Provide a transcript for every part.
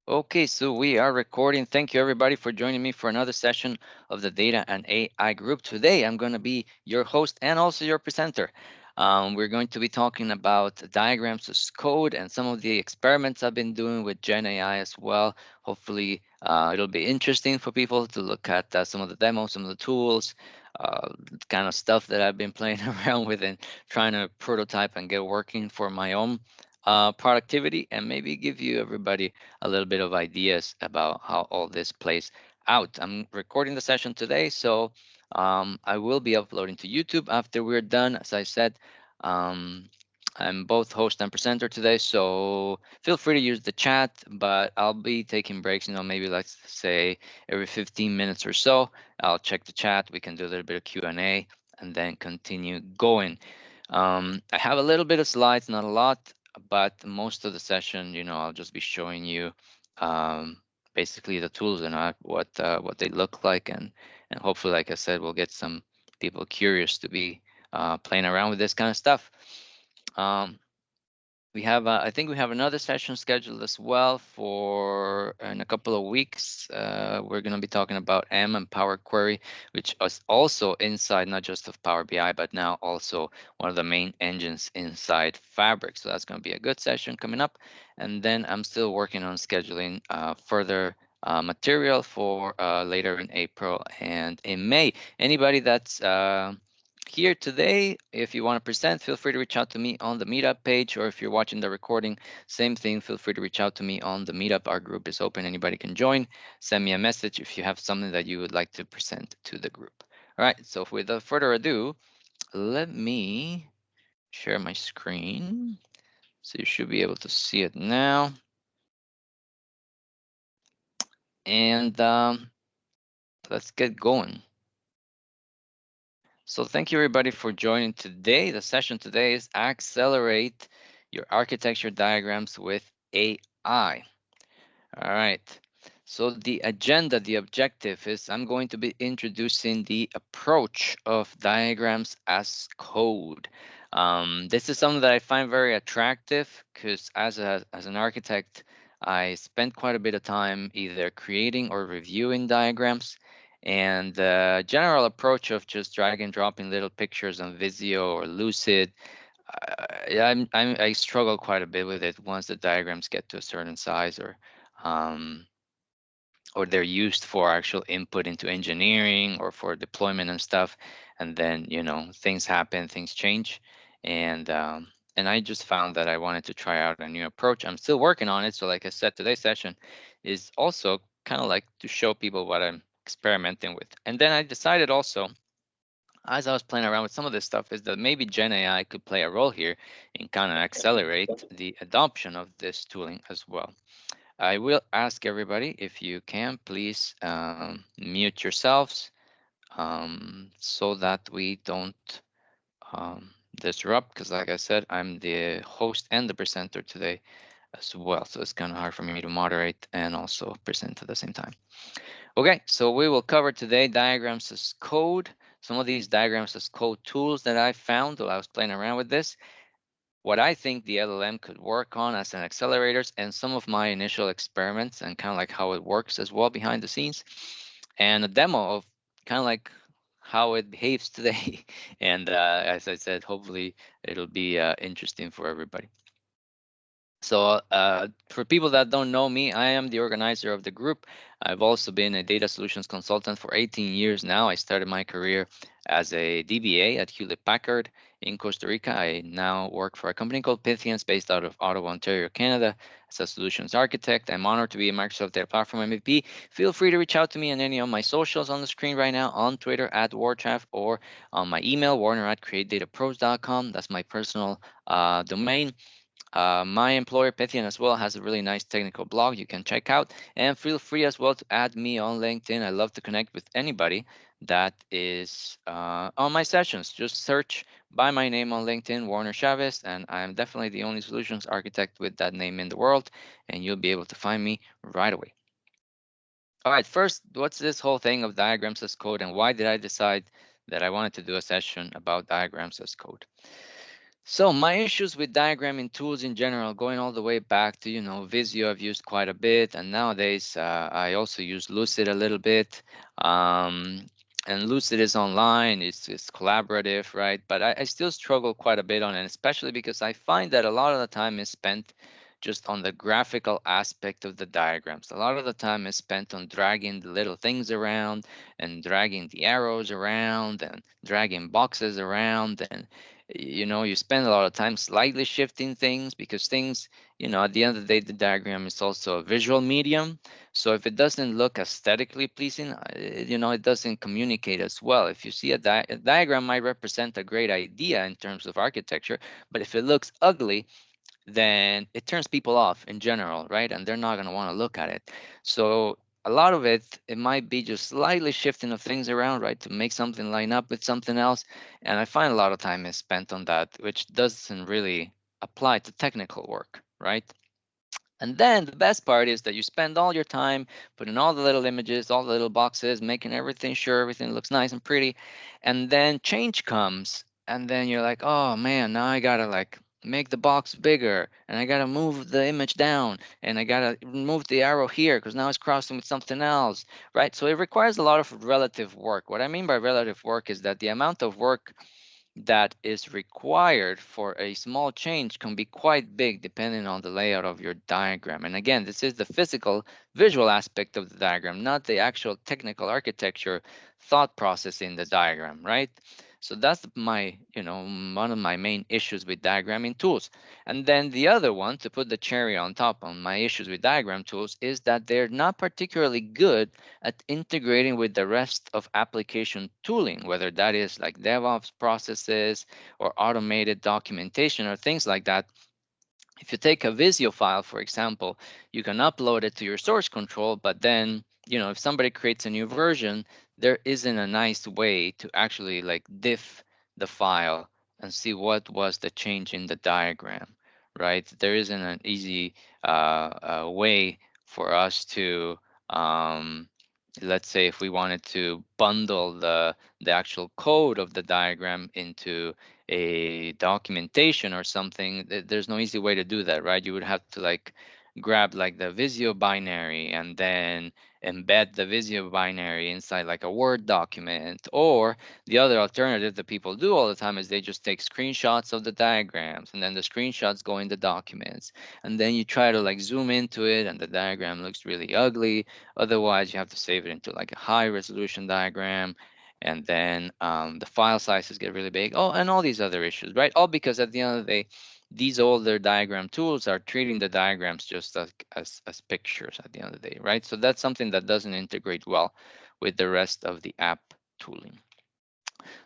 Okay, so we are recording. Thank you everybody for joining me for another session of the Data and AI group. Today I'm going to be your host and also your presenter. We're going to be talking about diagrams as code and some of the experiments I've been doing with Gen AI as well. Hopefully, it'll be interesting for people to look at some of the demos, some of the tools, kind of stuff that I've been playing around with and trying to prototype and get working for my own productivity, and maybe give you everybody a little bit of ideas about how all this plays out. I'm recording the session today, so I will be uploading to YouTube after we're done. As I said, um, I'm both host and presenter today, so feel free to use the chat, but I'll be taking breaks, maybe let's say every 15 minutes or so. I'll check the chat. We can do a little bit of Q&A and then continue going. I have a little bit of slides, not a lot, but most of the session, I'll just be showing you um, basically the tools and what they look like, and hopefully, like I said, we'll get some people curious to be playing around with this kind of stuff. Um, we have, I think we have another session scheduled as well for in a couple of weeks. We're going to be talking about M and Power Query, which is also inside not just of Power BI, but now also one of the main engines inside Fabric. So that's going to be a good session coming up. And then I'm still working on scheduling further material for later in April and in May. Anybody that's here today, if you want to present, feel free to reach out to me on the meetup page, or if you're watching the recording, same thing, feel free to reach out to me on the meetup. Our group is open, anybody can join. Send me a message if you have something that you would like to present to the group. All right, so without further ado, let me share my screen. So you should be able to see it now. And let's get going. So thank you everybody for joining today. The session today is Accelerate Your Architecture Diagrams with AI. All right. So the agenda, the objective is I'm going to be introducing the approach of diagrams as code. This is something that I find very attractive because as an architect, I spend quite a bit of time either creating or reviewing diagrams. And the general approach of just drag and dropping little pictures on Visio or Lucid, I struggle quite a bit with it once the diagrams get to a certain size, um, or they're used for actual input into engineering or for deployment and stuff. And then, things happen, things change. And I just found that I wanted to try out a new approach. I'm still working on it. So like I said, today's session is also kind of like to show people what I'm experimenting with. And then I decided also, as I was playing around with some of this stuff, is that maybe Gen AI could play a role here and kind of accelerate the adoption of this tooling as well. I will ask everybody, if you can, please mute yourselves so that we don't disrupt, because like I said, I'm the host and the presenter today as well. So it's kind of hard for me to moderate and also present at the same time. Okay, so we will cover today diagrams as code, some of these diagrams as code tools that I found while I was playing around with this, what I think the LLM could work on as an accelerators, and some of my initial experiments and kind of like how it works as well behind the scenes, and a demo of kind of like how it behaves today. And as I said, hopefully it'll be interesting for everybody. So for people that don't know me, I am the organizer of the group. I've also been a data solutions consultant for 18 years now. I started my career as a DBA at Hewlett Packard in Costa Rica. I now work for a company called Pythians based out of Ottawa, Ontario, Canada, as a solutions architect. I'm honored to be a Microsoft Data Platform MVP. Feel free to reach out to me on any of my socials on the screen right now, on Twitter at Warchav, or on my email, warner@createdatapros.com. That's my personal domain. My employer, Pythian, as well, has a really nice technical blog you can check out. And feel free as well to add me on LinkedIn. I love to connect with anybody that is on my sessions. Just search by my name on LinkedIn, Warner Chaves, and I'm definitely the only solutions architect with that name in the world, and you'll be able to find me right away. All right, first, what's this whole thing of diagrams as code, and why did I decide that I wanted to do a session about diagrams as code? So my issues with diagramming tools in general, going all the way back to, Visio I've used quite a bit, and nowadays I also use Lucid a little bit. Um, and Lucid is online, it's collaborative, right? But I still struggle quite a bit on it, especially because I find that a lot of the time is spent just on the graphical aspect of the diagrams. A lot of the time is spent on dragging the little things around and dragging the arrows around and dragging boxes around, and you spend a lot of time slightly shifting things because things, at the end of the day, the diagram is also a visual medium. So if it doesn't look aesthetically pleasing, it doesn't communicate as well. If you see a diagram might represent a great idea in terms of architecture, but if it looks ugly, then it turns people off in general, right? And they're not going to want to look at it. So a lot of it might be just slightly shifting of things around, right, to make something line up with something else. And I find a lot of time is spent on that, which doesn't really apply to technical work, right? And then the best part is that you spend all your time putting all the little images, all the little boxes, making everything sure everything looks nice and pretty. And then change comes, and then you're like, oh man, now I gotta like make the box bigger, and I gotta move the image down, and I gotta move the arrow here because now it's crossing with something else, right? So it requires a lot of relative work. What I mean by relative work is that the amount of work that is required for a small change can be quite big depending on the layout of your diagram. And again, this is the physical visual aspect of the diagram, not the actual technical architecture thought process in the diagram, right? So that's one of my main issues with diagramming tools. And then the other one, to put the cherry on top on my issues with diagram tools, is that they're not particularly good at integrating with the rest of application tooling, whether that is like DevOps processes or automated documentation or things like that. If you take a Visio file, for example, you can upload it to your source control, but then, if somebody creates a new version, there isn't a nice way to actually like diff the file and see what was the change in the diagram, right? There isn't an easy way for us to, um, let's say, if we wanted to bundle the actual code of the diagram into a documentation or something, there's no easy way to do that, right? You would have to like grab like the Visio binary and then embed the Visio binary inside like a Word document. Or the other alternative that people do all the time is they just take screenshots of the diagrams, and then the screenshots go in the documents. And then you try to like zoom into it and the diagram looks really ugly. Otherwise, you have to save it into like a high resolution diagram, and then the file sizes get really big. Oh, and all these other issues, right? All because at the end of the day, these older diagram tools are treating the diagrams just as pictures at the end of the day, right? So that's something that doesn't integrate well with the rest of the app tooling.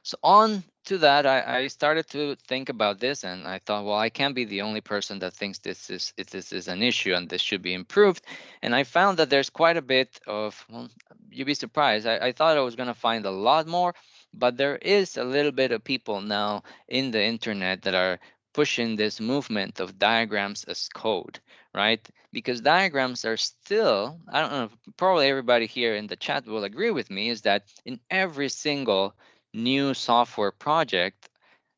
So on to that, I started to think about this, and I thought, well, I can't be the only person that thinks this is an issue and this should be improved. And I found that there's quite a bit of, well, you'd be surprised. I thought I was going to find a lot more, but there is a little bit of people now in the internet that are pushing this movement of diagrams as code, right? Because diagrams are still, I don't know, probably everybody here in the chat will agree with me, is that in every single new software project,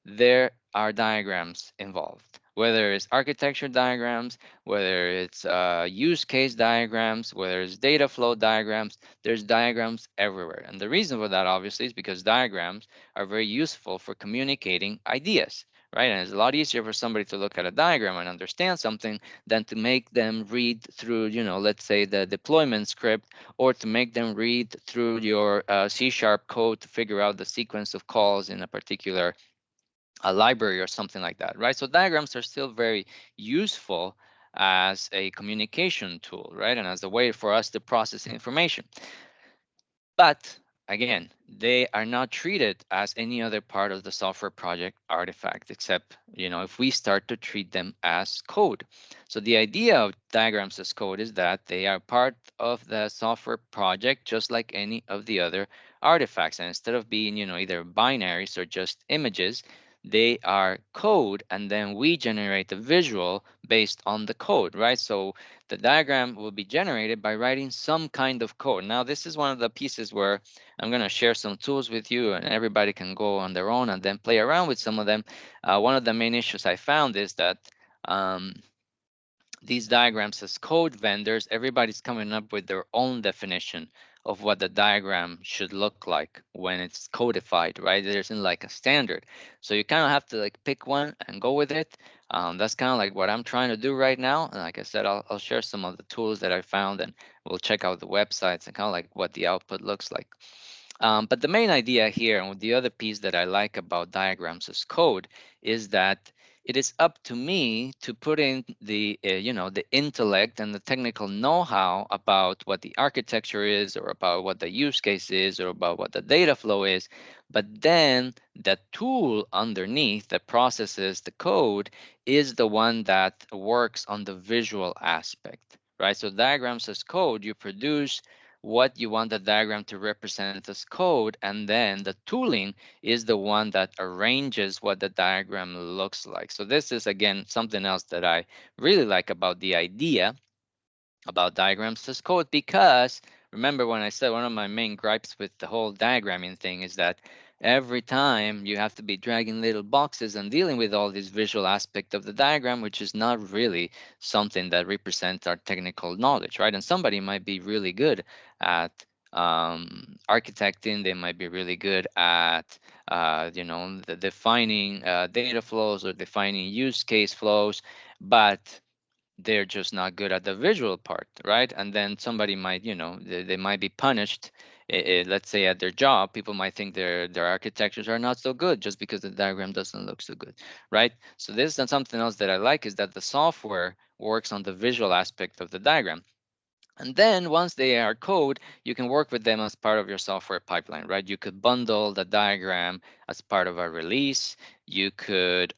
there are diagrams involved, whether it's architecture diagrams, whether it's use case diagrams, whether it's data flow diagrams, there's diagrams everywhere. And the reason for that, obviously, is because diagrams are very useful for communicating ideas, right? And it's a lot easier for somebody to look at a diagram and understand something than to make them read through, let's say the deployment script, or to make them read through your C# code to figure out the sequence of calls in a particular library or something like that, right? So diagrams are still very useful as a communication tool, right? And as a way for us to process information. But again, they are not treated as any other part of the software project artifact, except, if we start to treat them as code. So the idea of diagrams as code is that they are part of the software project, just like any of the other artifacts. And instead of being, either binaries or just images, they are code, and then we generate a visual based on the code, right? So the diagram will be generated by writing some kind of code. Now, this is one of the pieces where I'm going to share some tools with you, and everybody can go on their own and then play around with some of them. One of the main issues I found is that um, these diagrams as code vendors, everybody's coming up with their own definition of what the diagram should look like when it's codified, right? There isn't like a standard. So you kind of have to like pick one and go with it. That's kind of like what I'm trying to do right now. And like I said, I'll share some of the tools that I found, and we'll check out the websites and kind of like what the output looks like. But the main idea here, and the other piece that I like about diagrams as code, is that it is up to me to put in the the intellect and the technical know-how about what the architecture is, or about what the use case is, or about what the data flow is. But then the tool underneath that processes the code is the one that works on the visual aspect, right? So diagrams as code, you produce what you want the diagram to represent as code, and then the tooling is the one that arranges what the diagram looks like. So this is again something else that I really like about the idea about diagrams as code, because remember when I said one of my main gripes with the whole diagramming thing is that every time you have to be dragging little boxes and dealing with all this visual aspect of the diagram, which is not really something that represents our technical knowledge, right? And somebody might be really good at architecting, they might be really good at the defining data flows or defining use case flows, but they're just not good at the visual part, right? And then somebody might, they might be punished. Let's say at their job, people might think their architectures are not so good just because the diagram doesn't look so good, right? So this is something else that I like, is that the software works on the visual aspect of the diagram. And then once they are code, you can work with them as part of your software pipeline, right? You could bundle the diagram as part of a release. You can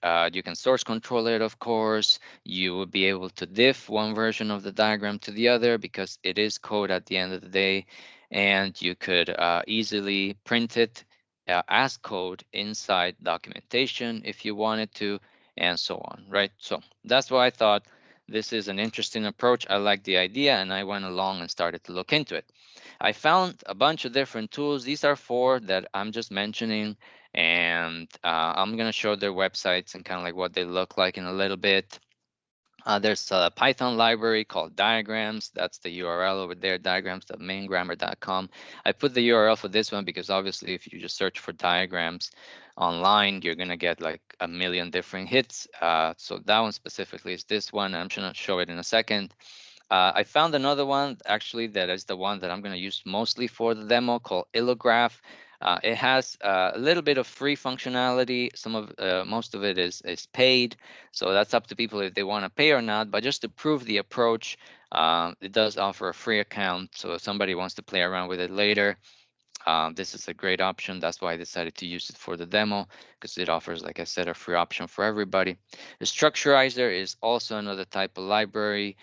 source control it, of course. You will be able to diff one version of the diagram to the other because it is code at the end of the day. And you could easily print it as code inside documentation if you wanted to, and so on, right? So that's why I thought this is an interesting approach. I like the idea, and I went along and started to look into it. I found a bunch of different tools. These are four that I'm just mentioning, and I'm going to show their websites and kind of like what they look like in a little bit. There's a Python library called Diagrams. That's the URL over there, diagrams.maingrammar.com. I put the URL for this one because obviously if you just search for diagrams online, you're going to get like a million different hits. So that one specifically is this one. I'm going to show it in a second. I found another one actually that is the one that I'm going to use mostly for the demo, called Illograph. It has a little bit of free functionality. Most of it is paid, so that's up to people if they want to pay or not. But just to prove the approach, it does offer a free account. So if somebody wants to play around with it later, this is a great option. That's why I decided to use it for the demo, because it offers, like I said, a free option for everybody. The Structurizer is also another type of library.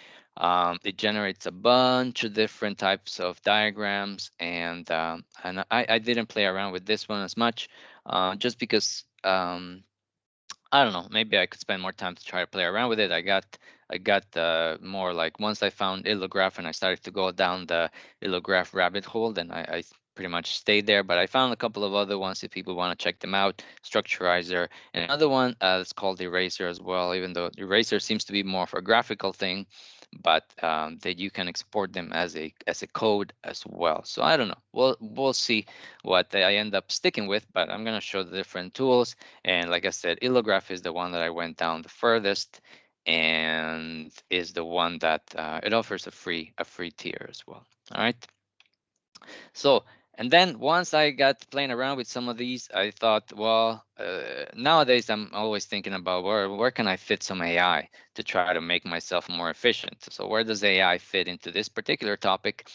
It generates a bunch of different types of diagrams, and I didn't play around with this one as much, just because I don't know. Maybe I could spend more time to try to play around with it. I got more like, once I found Illograph and I started to go down the Illograph rabbit hole, then I pretty much stayed there. But I found a couple of other ones if people want to check them out. Structurizer, and another one that's called Eraser as well. Even though Eraser seems to be more of a graphical thing, but that you can export them as a code as well. So I don't know. We'll see what I end up sticking with. But I'm gonna show the different tools. And like I said, Illograph is the one that I went down the furthest, and is the one that it offers a free tier as well. All right. So, and then once I got playing around with some of these, I thought, well, nowadays I'm always thinking about where can I fit some AI to try to make myself more efficient. So where does AI fit into this particular topic?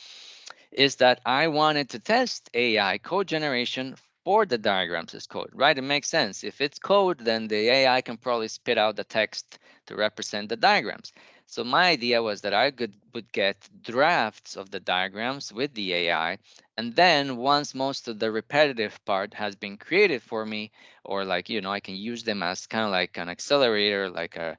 Is that I wanted to test AI code generation for the diagrams as code, right? It makes sense. If it's code, then the AI can probably spit out the text to represent the diagrams. So my idea was that I would get drafts of the diagrams with the AI, and then once most of the repetitive part has been created for me, or like, I can use them as kind of like an accelerator, like a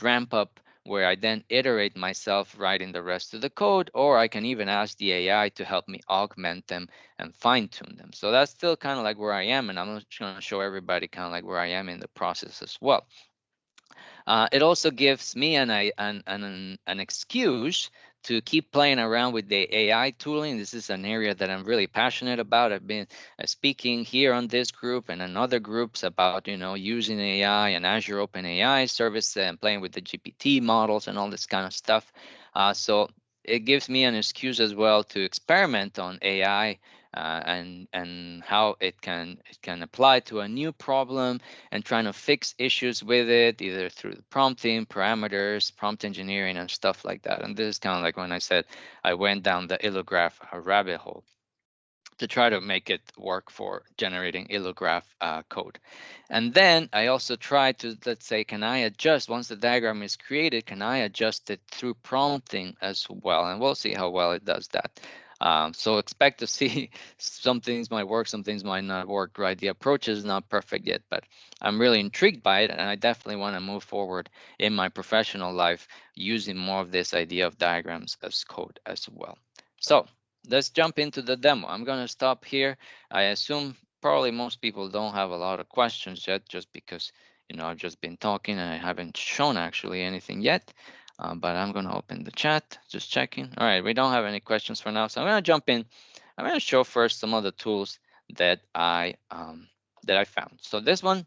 ramp up, where I then iterate myself writing the rest of the code, or I can even ask the AI to help me augment them and fine tune them. So that's still kind of like where I am, and I'm just going to show everybody kind of like where I am in the process as well. It also gives me an excuse to keep playing around with the AI tooling. This is an area that I'm really passionate about. I've been speaking here on this group and in other groups about, using AI and Azure OpenAI service and playing with the GPT models and all this kind of stuff. So it gives me an excuse as well to experiment on AI, and how it can apply to a new problem, and trying to fix issues with it, either through prompting, parameters, prompt engineering, and stuff like that. And this is kind of like when I said I went down the illograph rabbit hole to try to make it work for generating illograph code. And then I also try to, let's say, can I adjust, once the diagram is created, can I adjust it through prompting as well? And we'll see how well it does that. So expect to see some things might work, some things might not work, right? The approach is not perfect yet, but I'm really intrigued by it, and I definitely want to move forward in my professional life using more of this idea of diagrams as code as well. So let's jump into the demo. I'm going to stop here. I assume probably most people don't have a lot of questions yet, just because, I've just been talking and I haven't shown actually anything yet. But I'm going to open the chat, just checking. All right, we don't have any questions for now, so I'm going to jump in. I'm going to show first some of the tools that I found. So this one,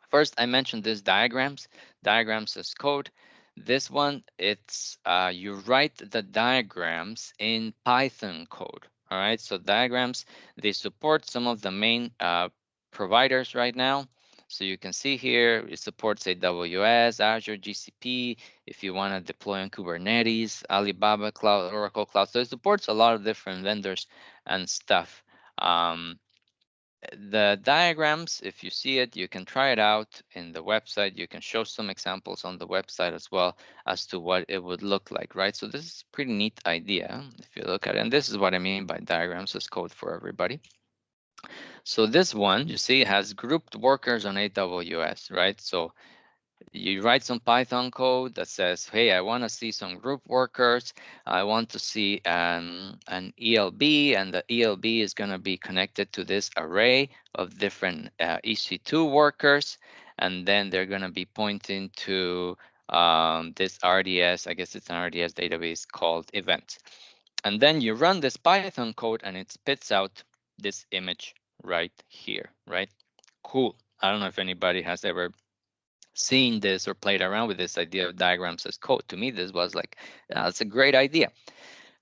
first, I mentioned this diagrams as code. This one, it's you write the diagrams in Python code. All right, so diagrams, they support some of the main providers right now. So you can see here, it supports AWS, Azure, GCP. If you want to deploy on Kubernetes, Alibaba Cloud, Oracle Cloud. So it supports a lot of different vendors and stuff. The diagrams, if you see it, you can try it out in the website. You can show some examples on the website as well as to what it would look like, right? So this is a pretty neat idea if you look at it. And this is what I mean by diagrams as code for everybody. So this one, you see, has grouped workers on AWS, right? So you write some Python code that says, hey, I want to see some group workers. I want to see an ELB, and the ELB is going to be connected to this array of different EC2 workers. And then they're going to be pointing to this RDS, I guess it's an RDS database called events. And then you run this Python code and it spits out this image right here, right? Cool. I don't know if anybody has ever seen this or played around with this idea of diagrams as code. To me, this was like, it's a great idea.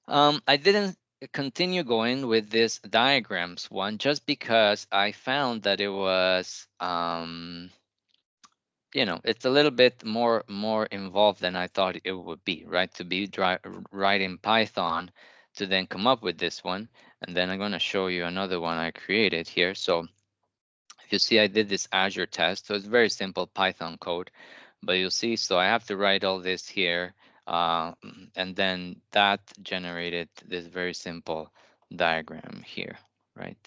I didn't continue going with this diagrams one just because I found that it was, it's a little bit more involved than I thought it would be, right? To be writing Python to then come up with this one. And then I'm going to show you another one I created here. So if you see, I did this Azure test. So it's very simple Python code. But you'll see, so I have to write all this here, and then that generated this very simple diagram here, right?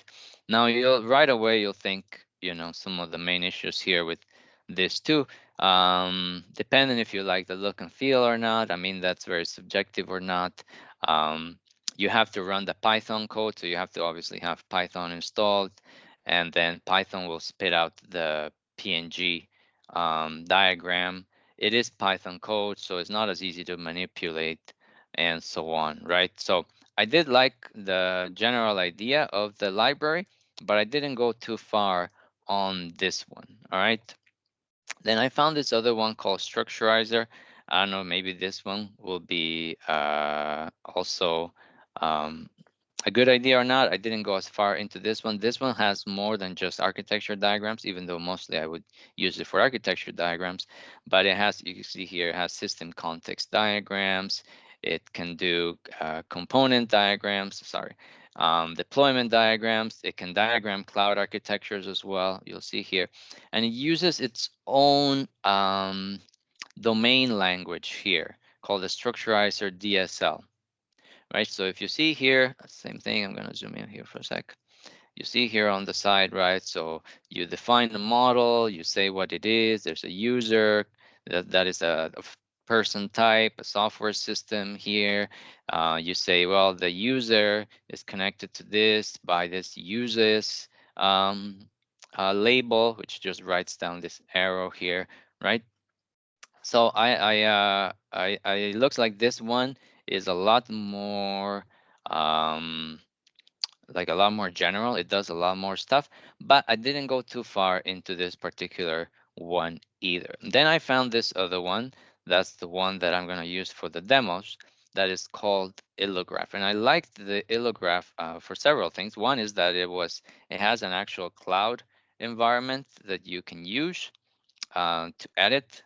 Now right away you'll think, some of the main issues here with this too, depending if you like the look and feel or not. I mean, that's very subjective or not. You have to run the Python code, so you have to obviously have Python installed, and then Python will spit out the PNG diagram. It is Python code, so it's not as easy to manipulate and so on, right? So I did like the general idea of the library, but I didn't go too far on this one, all right? Then I found this other one called Structurizer. I don't know, maybe this one will be also um, a good idea or not. I didn't go as far into this one. This one has more than just architecture diagrams, even though mostly I would use it for architecture diagrams. But it has, you can see here, it has system context diagrams. It can do component diagrams, sorry, deployment diagrams. It can diagram cloud architectures as well. You'll see here. And it uses its own domain language here. called the structurizer DSL, right? So if you see here, same thing, I'm going to zoom in here for a sec. You see here on the side, right? So you define the model, you say what it is, there's a user, that is a person type, a software system here. You say, well, the user is connected to this by this uses label, which just writes down this arrow here, right? So it looks like this one is a lot more um, like a lot more general. It does a lot more stuff, but I didn't go too far into this particular one either. Then I found this other one. That's the one that I'm going to use for the demos. That is called Illograph, and I liked the Illograph for several things. One is that it has an actual cloud environment that you can use to edit,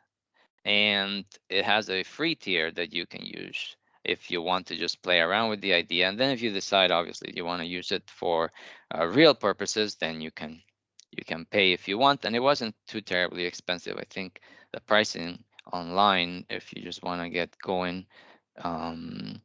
and it has a free tier that you can use if you want to just play around with the idea. And then if you decide, obviously, you want to use it for real purposes, then you can pay if you want. And it wasn't too terribly expensive. I think the pricing online, if you just want to get going, um,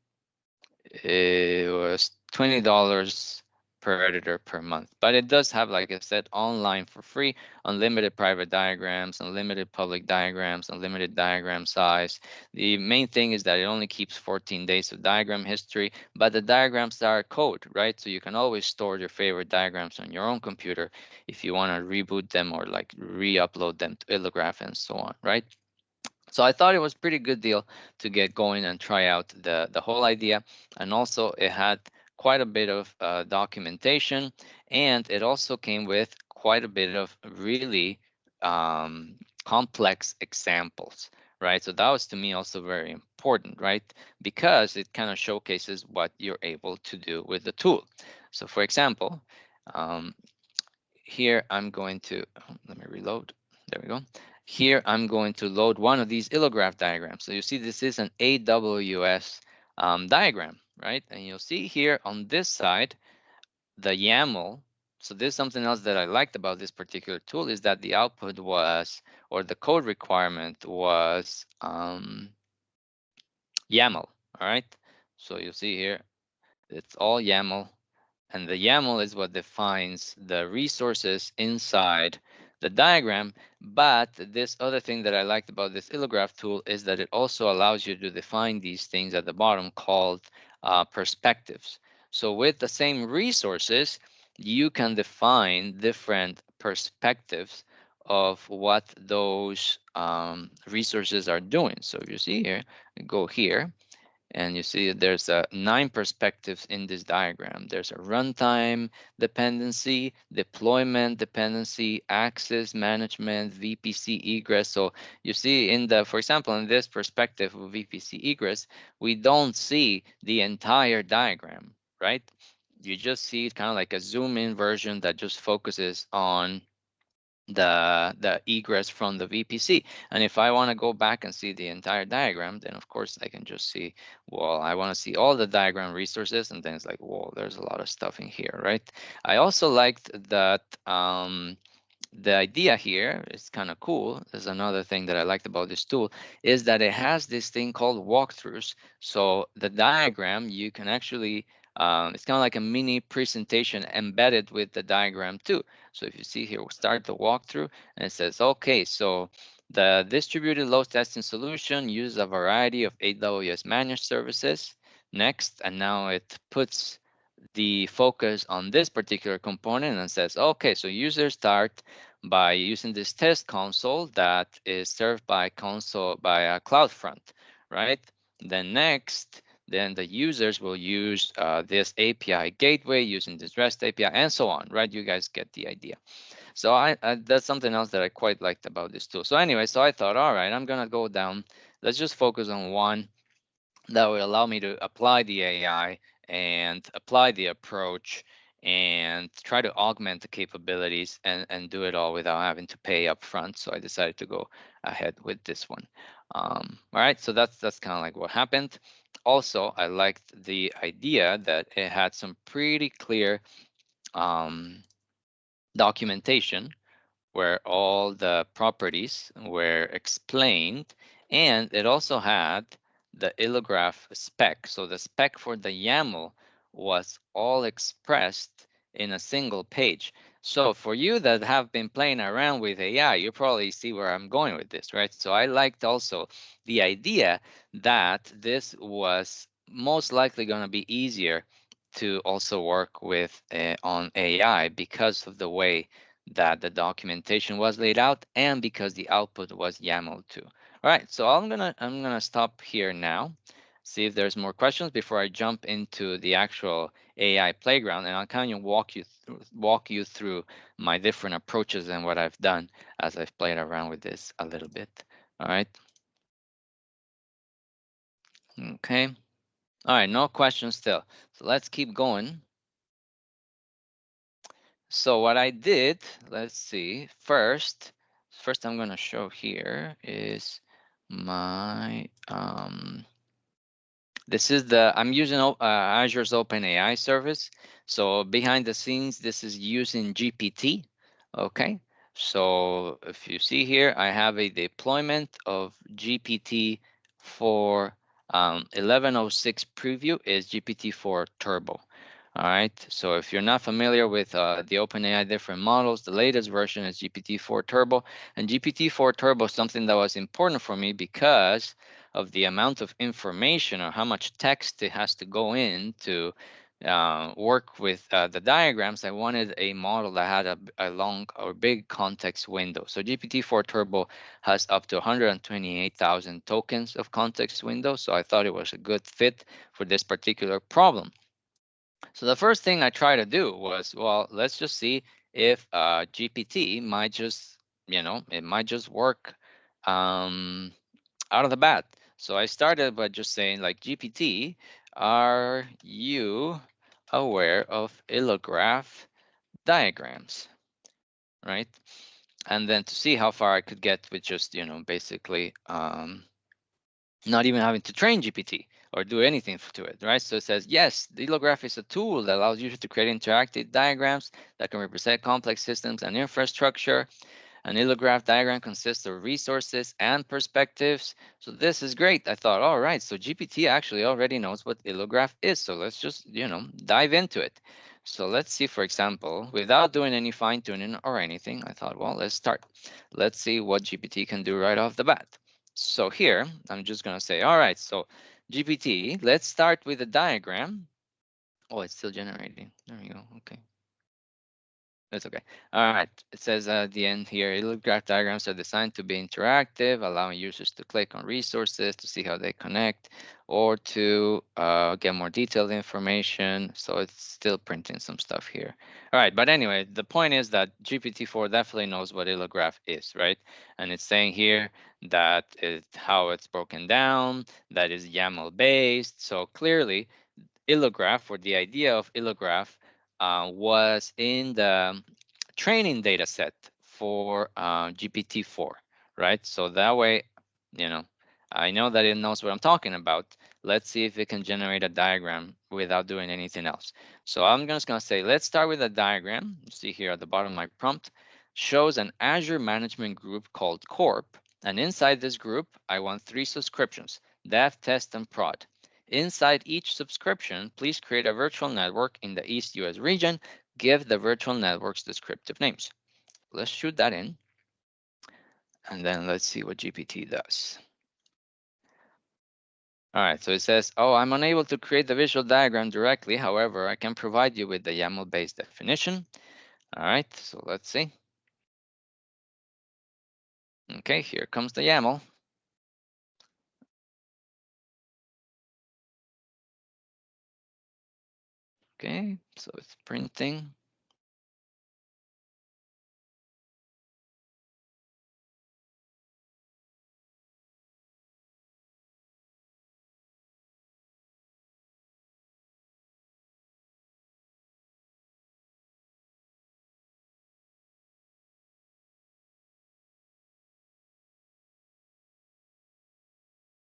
it was $20 per editor per month. But it does have, like I said, online for free, unlimited private diagrams, unlimited public diagrams, unlimited diagram size. The main thing is that it only keeps 14 days of diagram history, but the diagrams are code, right? So you can always store your favorite diagrams on your own computer if you want to reboot them or like re-upload them to Illograph and so on, right? So I thought it was pretty good deal to get going and try out the whole idea. And also it had quite a bit of documentation, and it also came with quite a bit of really um, complex examples, right? So that was to me also very important, right? Because it kind of showcases what you're able to do with the tool. So for example, um, here I'm going to, let me reload. There we go. Here I'm going to load one of these illograph diagrams. So you see this is an AWS diagram, right? And you'll see here on this side, the YAML. So this is something else that I liked about this particular tool is that the output was, or the code requirement was YAML, all right? So you'll see here, it's all YAML. And the YAML is what defines the resources inside the diagram. But this other thing that I liked about this illograph tool is that it also allows you to define these things at the bottom called perspectives. So with the same resources, you can define different perspectives of what those resources are doing. So if you see here, go here, and you see there's 9 perspectives in this diagram. There's a runtime dependency, deployment dependency, access management, VPC egress. So you see for example, in this perspective of VPC egress, we don't see the entire diagram, right? You just see kind of like a zoom in version that just focuses on the egress from the VPC. And if I want to go back and see the entire diagram, then of course I can just see, well, I want to see all the diagram resources, and then it's like, whoa, there's a lot of stuff in here, right? I also liked that the idea here is kind of cool. There's another thing that I liked about this tool is that it has this thing called walkthroughs. So the diagram, you can actually, it's kind of like a mini presentation embedded with the diagram too. So if you see here, we'll start the walkthrough and it says, okay, so the distributed load testing solution uses a variety of AWS managed services. Next, and now it puts the focus on this particular component and says, okay, so users start by using this test console that is served by CloudFront, right? Then next, then the users will use this API gateway using this REST API and so on, right? You guys get the idea. So that's something else that I quite liked about this tool. So anyway, so I thought, all right, I'm gonna go down. Let's just focus on one that will allow me to apply the AI and apply the approach and try to augment the capabilities and do it all without having to pay up front. So I decided to go ahead with this one. All right, so that's kind of like what happened. Also, I liked the idea that it had some pretty clear um, documentation where all the properties were explained, and it also had the illograph spec. So the spec for the YAML was all expressed in a single page. So for you that have been playing around with AI, you probably see where I'm going with this, right? So I liked also the idea that this was most likely going to be easier to also work with on AI because of the way that the documentation was laid out and because the output was YAML too. All right, so I'm gonna stop here now, see if there's more questions before I jump into the actual AI playground, and I'll kind of walk you through my different approaches and what I've done as I've played around with this a little bit. All right. Okay. All right, no questions still. So let's keep going. So what I did, let's see. First I'm gonna show here is my this is I'm using Azure's OpenAI service. So behind the scenes, this is using GPT. Okay. So if you see here, I have a deployment of GPT for 1106 preview is GPT-4 Turbo. All right. So if you're not familiar with the OpenAI different models, the latest version is GPT-4 Turbo. And GPT-4 Turbo is something that was important for me because of the amount of information or how much text it has to go in to work with the diagrams. I wanted a model that had a long or big context window. So GPT-4 Turbo has up to 128,000 tokens of context window. So I thought it was a good fit for this particular problem. So the first thing I tried to do was, well, let's just see if GPT might just, it might just work out of the bat. So I started by just saying like, GPT, are you aware of illograph diagrams, right? And then to see how far I could get with just, basically not even having to train GPT or do anything to it, right? So it says, yes, the illograph is a tool that allows users to create interactive diagrams that can represent complex systems and infrastructure. An illograph diagram consists of resources and perspectives. So this is great. I thought, all right, so GPT actually already knows what illograph is. So let's just, dive into it. So let's see, for example, without doing any fine tuning or anything, I thought, well, let's start. Let's see what GPT can do right off the bat. So here, I'm just going to say, all right, so GPT, let's start with a diagram. Oh, it's still generating. There we go. Okay. That's okay. All right. It says at the end here, illograph diagrams are designed to be interactive, allowing users to click on resources to see how they connect or to get more detailed information. So it's still printing some stuff here. All right. But anyway, the point is that GPT-4 definitely knows what illograph is, right? And it's saying here that it's how it's broken down, that is YAML based. So clearly, illograph, or the idea of illograph, was in the training data set for GPT-4, right? So that way, you know, I know that it knows what I'm talking about. Let's see if it can generate a diagram without doing anything else. So I'm just going to say, let's start with a diagram. You see here at the bottom of my prompt, shows an Azure management group called Corp. And inside this group, I want 3 subscriptions, dev, test, and prod. Inside each subscription, please create a virtual network in the East US region. Give the virtual networks descriptive names. Let's shoot that in, and then let's see what GPT does. All right, so it says, oh, I'm unable to create the visual diagram directly. However, I can provide you with the YAML-based definition. All right, so let's see. Okay, here comes the YAML. Okay, so it's printing.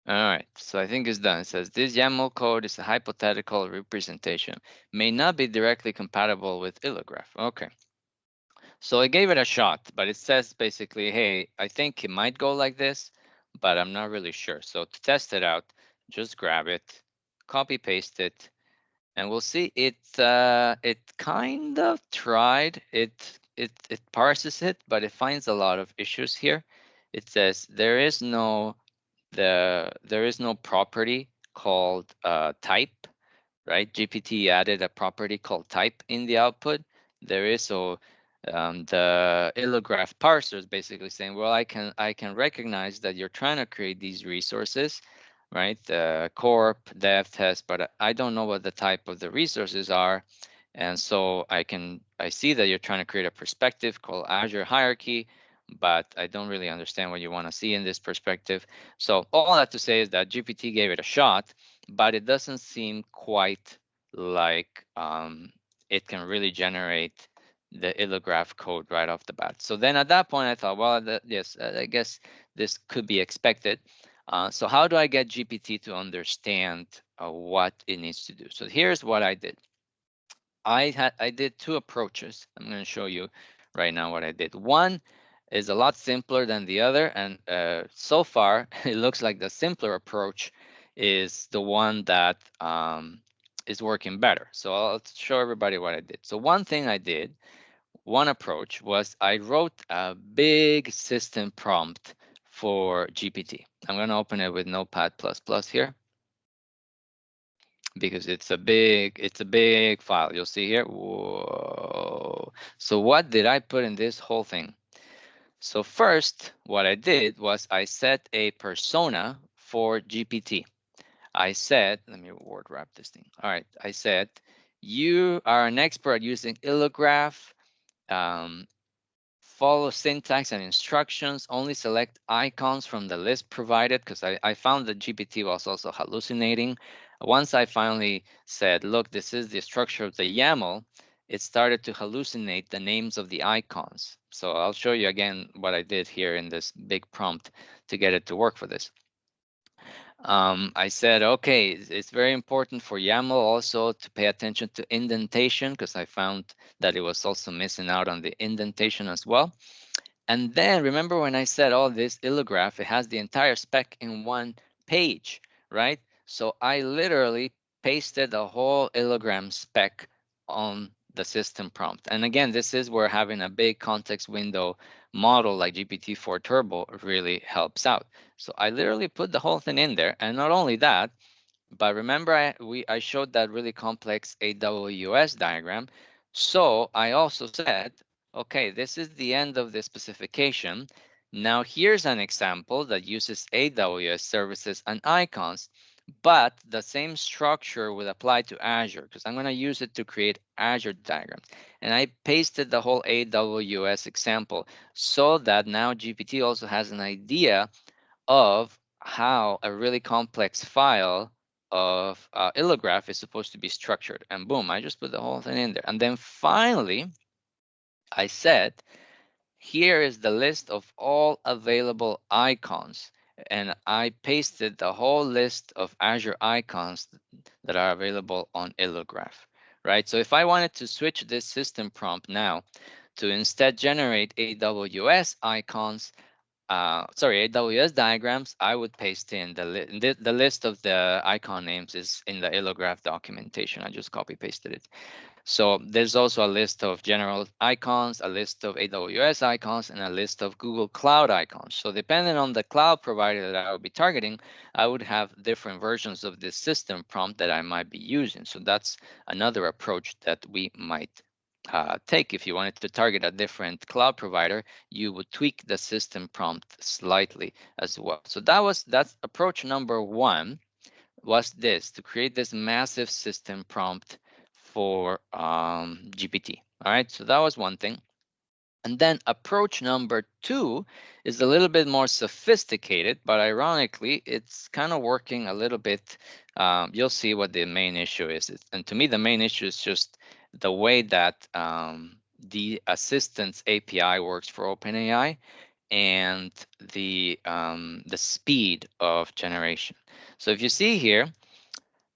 All right, so I think it's done. It says this YAML code is a hypothetical representation, may not be directly compatible with illograph. Okay. So I gave it a shot, but it says basically, hey, I think it might go like this, but I'm not really sure. So to test it out, just grab it, copy paste it, and we'll see it it kind of tried it parses it, but it finds a lot of issues here. It says there is no property called type, right? GPT added a property called type in the output. There is so the illograph parser is basically saying, well, I can recognize that you're trying to create these resources, right? Corp, dev, test, but I don't know what the type of the resources are. And so I see that you're trying to create a perspective called Azure hierarchy, but I don't really understand what you want to see in this perspective. So all that to say is that GPT gave it a shot, but it doesn't seem quite like it can really generate the illograph code right off the bat. So then at that point, I thought, well, yes, I guess this could be expected. So how do I get GPT to understand what it needs to do? So here's what I did. I did two approaches. I'm going to show you right now what I did. One is a lot simpler than the other, and so far it looks like the simpler approach is the one that is working better. So I'll show everybody what I did. So one thing I did, one approach was I wrote a big system prompt for GPT. I'm going to open it with Notepad++ here because it's a big file. You'll see here. Whoa. So what did I put in this whole thing? So first, what I did was I set a persona for GPT. I said, let me word wrap this thing. All right, I said, you are an expert at using illograph. Um, Follow syntax and instructions, only select icons from the list provided, because I found that GPT was also hallucinating. Once I finally said, look, this is the structure of the YAML, it started to hallucinate the names of the icons. So I'll show you again what I did here in this big prompt to get it to work for this. I said, okay, it's very important for YAML also to pay attention to indentation, because I found that it was also missing out on the indentation as well. And then remember when I said, oh, this illograph, it has the entire spec in one page, right? So I literally pasted the whole illogram spec on the system prompt. And again, this is where having a big context window model like GPT-4 Turbo really helps out. So I literally put the whole thing in there. And not only that, but remember I showed that really complex AWS diagram. So I also said, okay, this is the end of the specification. Now here's an example that uses AWS services and icons, but the same structure would apply to Azure, because I'm going to use it to create Azure diagrams. And I pasted the whole AWS example so that now GPT also has an idea of how a really complex file of illograph is supposed to be structured. And boom, I just put the whole thing in there. And then finally, I said, here is the list of all available icons. And I pasted the whole list of Azure icons that are available on illograph, right? So if I wanted to switch this system prompt now to instead generate AWS icons, AWS diagrams, I would paste in the list of the icon names is in the illograph documentation. I just copy pasted it. So there's also a list of general icons, a list of AWS icons, and a list of Google Cloud icons. So depending on the cloud provider that I would be targeting, I would have different versions of this system prompt that I might be using. So that's another approach that we might take. If you wanted to target a different cloud provider, you would tweak the system prompt slightly as well. So that's approach number one, was this, to create this massive system prompt for GPT. All right, so that was one thing. And then approach number two is a little bit more sophisticated, but ironically, it's kind of working a little bit. You'll see what the main issue is. And to me, the main issue is just the way that the Assistants API works for OpenAI and the speed of generation. So if you see here,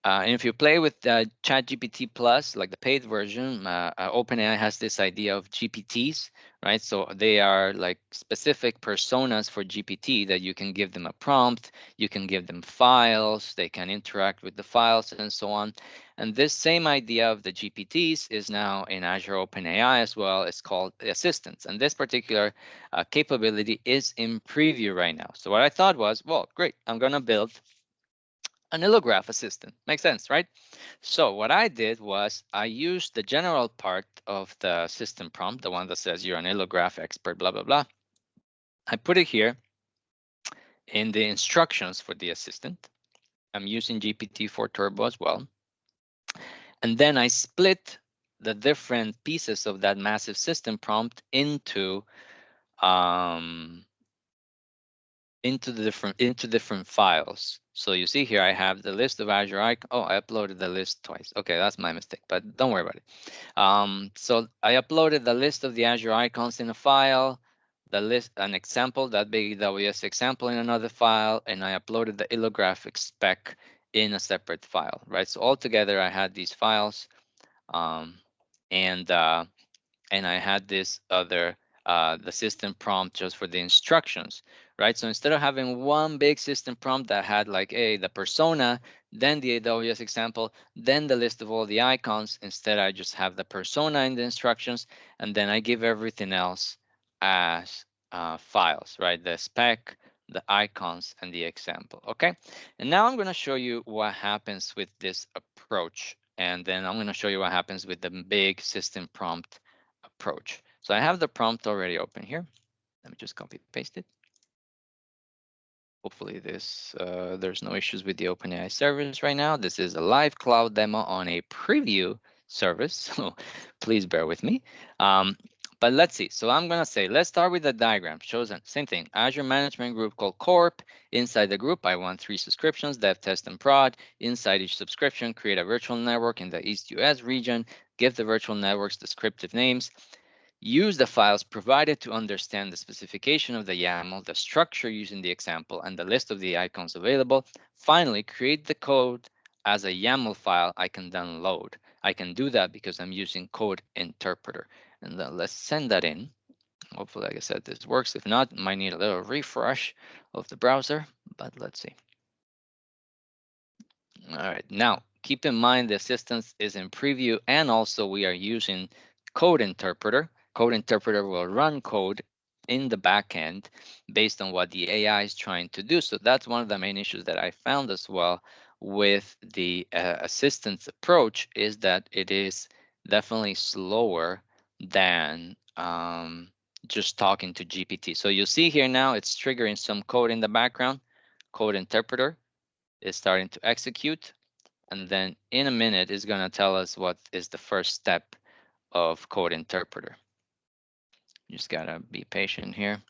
And if you play with ChatGPT Plus, like the paid version, OpenAI has this idea of GPTs, right? So they are like specific personas for GPT that you can give them a prompt, you can give them files, they can interact with the files and so on. And this same idea of the GPTs is now in Azure OpenAI as well. It's called assistants. And this particular capability is in preview right now. So what I thought was, well, great, I'm going to build an illograph assistant. Makes sense, right? So what I did was I used the general part of the system prompt, the one that says you're an illograph expert, blah, blah, blah. I put it here in the instructions for the assistant. I'm using GPT-4 Turbo as well. And then I split the different pieces of that massive system prompt um, into different files. So you see here, I have the list of Azure icons. Oh, I uploaded the list twice. Okay, that's my mistake, but don't worry about it. So I uploaded the list of the Azure icons in a file, the list, an example, that big AWS example in another file, and I uploaded the illographic spec in a separate file, right? So altogether, I had these files, um, and and I had this other, the system prompt just for the instructions, right? So instead of having one big system prompt that had like, hey, the persona, then the AWS example, then the list of all the icons, instead I just have the persona in the instructions, and then I give everything else as files, right? The spec, the icons, and the example, okay? And now I'm going to show you what happens with this approach, and then I'm going to show you what happens with the big system prompt approach. So I have the prompt already open here. Let me just copy paste it. Hopefully there's no issues with the OpenAI service right now. This is a live cloud demo on a preview service, so please bear with me. But let's see. So I'm going to say, let's start with the diagram. Shows the same thing. Azure Management Group called Corp. Inside the group, I want 3 subscriptions, dev, test, and prod. Inside each subscription, create a virtual network in the East US region. Give the virtual networks descriptive names. Use the files provided to understand the specification of the YAML, the structure using the example, and the list of the icons available. Finally, create the code as a YAML file I can download. I can do that because I'm using code interpreter. And then let's send that in. Hopefully, like I said, this works. If not, might need a little refresh of the browser, but let's see. All right, now keep in mind the assistance is in preview, and also we are using code interpreter. Code interpreter will run code in the backend based on what the AI is trying to do. So that's one of the main issues that I found as well with the assistance approach, is that it is definitely slower than just talking to GPT. So you see here now it's triggering some code in the background. Code interpreter is starting to execute, and then in a minute is going to tell us what is the first step of code interpreter. You just gotta be patient here.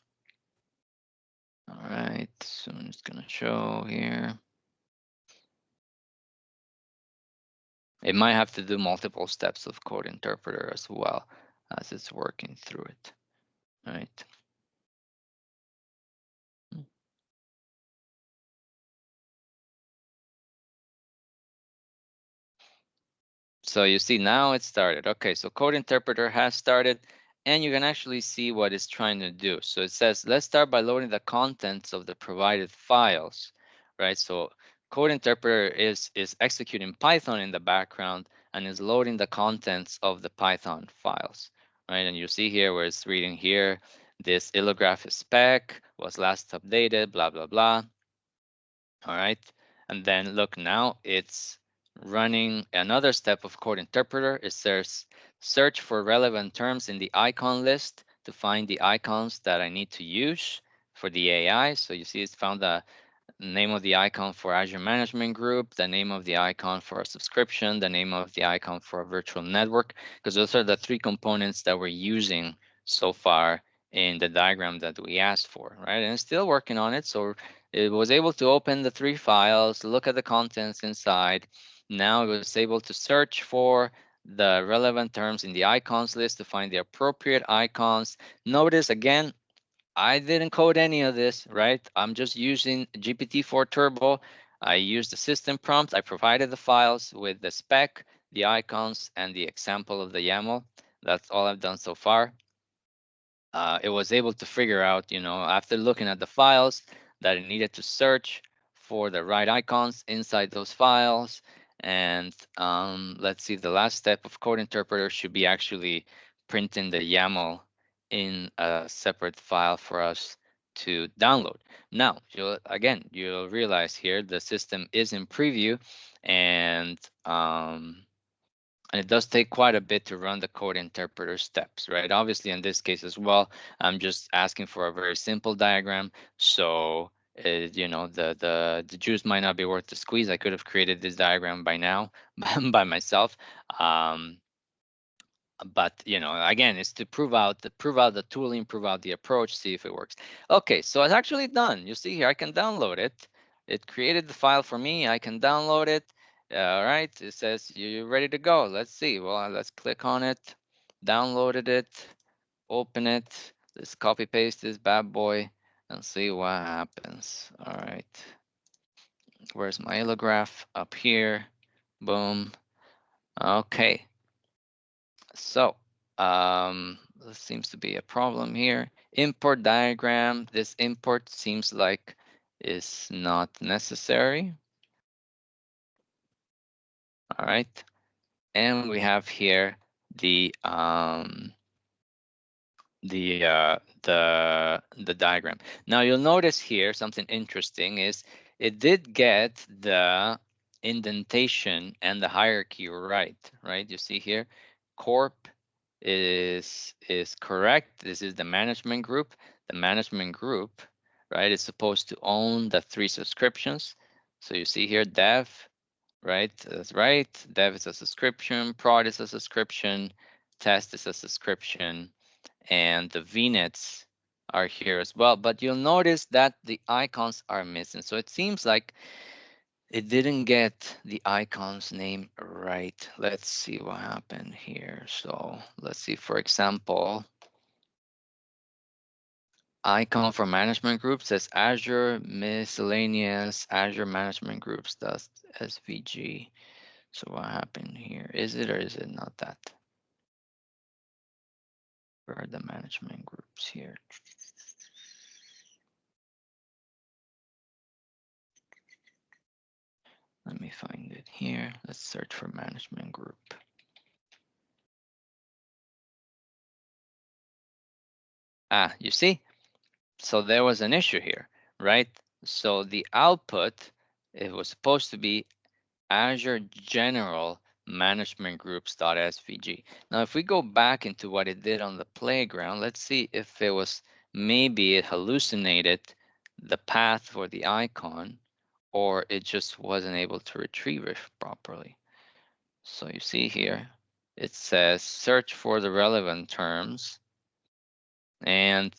All right, so I'm just gonna show here. It might have to do multiple steps of code interpreter as well as it's working through it. All right. So you see now it started. Okay, so code interpreter has started, and you can actually see what it's trying to do. So it says, let's start by loading the contents of the provided files, right? So code interpreter is executing Python in the background and is loading the contents of the Python files, right? And you see here where it's reading here, this illograph spec was last updated, blah, blah, blah. All right. And then look, now it's running another step of code interpreter. It says search for relevant terms in the icon list to find the icons that I need to use for the AI. So you see it's found the name of the icon for Azure Management Group, the name of the icon for a subscription, the name of the icon for a virtual network, because those are the 3 components that we're using so far in the diagram that we asked for, right? And it's still working on it. So it was able to open the 3 files, look at the contents inside. Now it was able to search for the relevant terms in the icons list to find the appropriate icons. Notice again, I didn't code any of this, right? I'm just using GPT-4 Turbo. I used the system prompt. I provided the files with the spec, the icons, and the example of the YAML. That's all I've done so far. It was able to figure out, after looking at the files, that it needed to search for the right icons inside those files. And let's see, the last step of code interpreter should be actually printing the YAML in a separate file for us to download. Now, you'll realize here the system is in preview, and and it does take quite a bit to run the code interpreter steps, right? Obviously, in this case as well, I'm just asking for a very simple diagram. So, the juice might not be worth the squeeze. I could have created this diagram by now by myself. Um, but again, it's to prove out the tooling, prove out the approach, see if it works. Okay, so it's actually done. You see here, I can download it. It created the file for me. I can download it. All right, it says you're ready to go. Let's see. Well, let's click on it. Downloaded it. Open it. Let's copy paste this bad boy and see what happens. All right, where's my illograph? Up here. Boom. Okay. So there seems to be a problem here. Import diagram. This import seems like is not necessary. All right. And we have here the the diagram. Now you'll notice here something interesting is it did get the indentation and the hierarchy right? You see here, corp is correct. This is the management group. The management group, right, is supposed to own the 3 subscriptions. So you see here dev, right? That's right. Dev is a subscription, prod is a subscription, test is a subscription, and the VNets are here as well. But you'll notice that the icons are missing. So it seems like it didn't get the icon's name right. Let's see what happened here. So let's see, for example, icon for management groups says Azure miscellaneous Azure management groups does SVG. So what happened here? Is it or is it not that? Where are the management groups here? Let me find it here. Let's search for management group. You see? So there was an issue here, right? So the output, it was supposed to be Azure General Management Groups.svg. Now, if we go back into what it did on the playground, let's see if it was, maybe it hallucinated the path for the icon, or it just wasn't able to retrieve it properly. So you see here, it says search for the relevant terms. And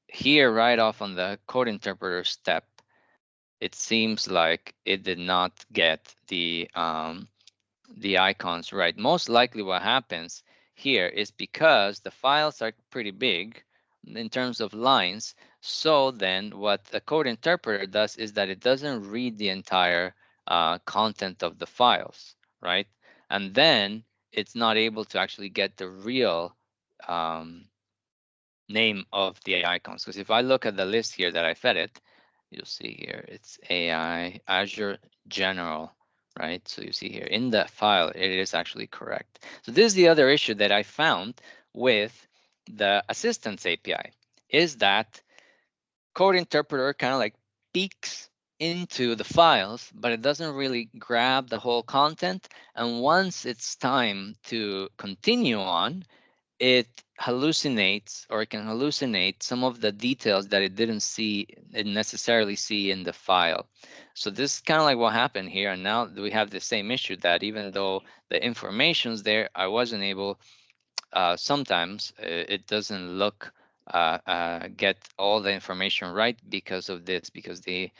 here, right off on the code interpreter step, it seems like it did not get the icons right. Most likely what happens here is because the files are pretty big in terms of lines. So then what the code interpreter does is that it doesn't read the entire content of the files, right? And then it's not able to actually get the real name of the icons. Because if I look at the list here that I fed it, you'll see here, it's AI, Azure General, right? So you see here in the file, it is actually correct. So this is the other issue that I found with the Assistance API, is that code interpreter kind of like peeks into the files, but it doesn't really grab the whole content. And once it's time to continue on, it hallucinates, or it can hallucinate some of the details that it didn't see, it necessarily see in the file. So this is kind of like what happened here. And now we have the same issue that even though the information's there, I wasn't able, sometimes it doesn't look, get all the information right because of this, because the